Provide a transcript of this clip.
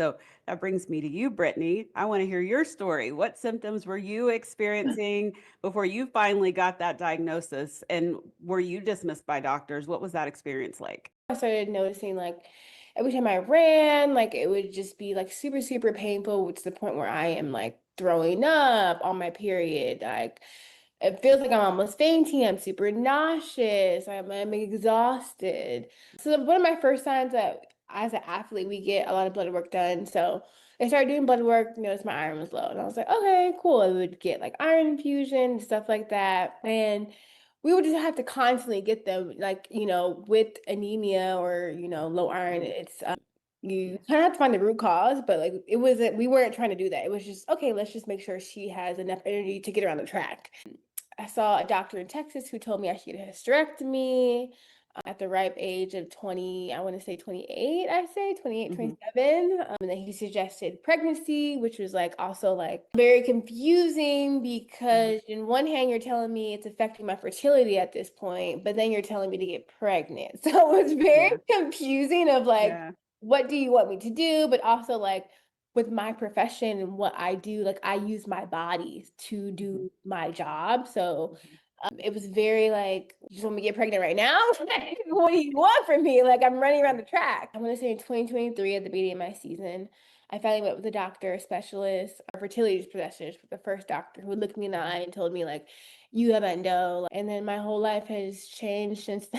So that brings me to you, Brittany. I want to hear your story. What symptoms were you experiencing before you finally got that diagnosis? And were you dismissed by doctors? What was that experience like? I started noticing like every time I ran, like it would just be like super, super painful, which is the point where I am like throwing up on my period. Like it feels like I'm almost fainting. I'm super nauseous. I'm exhausted. So one of my first signs that as an athlete, we get a lot of blood work done. So I started doing blood work, noticed my iron was low. And I was like, okay, cool. I would get like iron infusion, stuff like that. And we would just have to constantly get them, like, with anemia or, low iron. It's you kind of have to find the root cause, but like it wasn't, we weren't trying to do that. It was just, okay, let's just make sure she has enough energy to get around the track. I saw a doctor in Texas who told me I should get a hysterectomy at the ripe age of 20, I want to say 28, I say 28, Hmm. 27. And then he suggested pregnancy, which was like also like very confusing because in one hand, you're telling me it's affecting my fertility at this point, but then you're telling me to get pregnant. So it was very Yeah. confusing of like, Yeah. what do you want me to do? But also like, with my profession and what I do, like I use my body to Hmm. do my job. So Hmm. it was very like, you just want me to get pregnant right now? Like, what do you want from me? Like, I'm running around the track. I'm going to say in 2023 at the beginning of my season, I finally went with a doctor, a specialist, a fertility specialist, with the first doctor who looked me in the eye and told me, like, you have endo. And then my whole life has changed since then.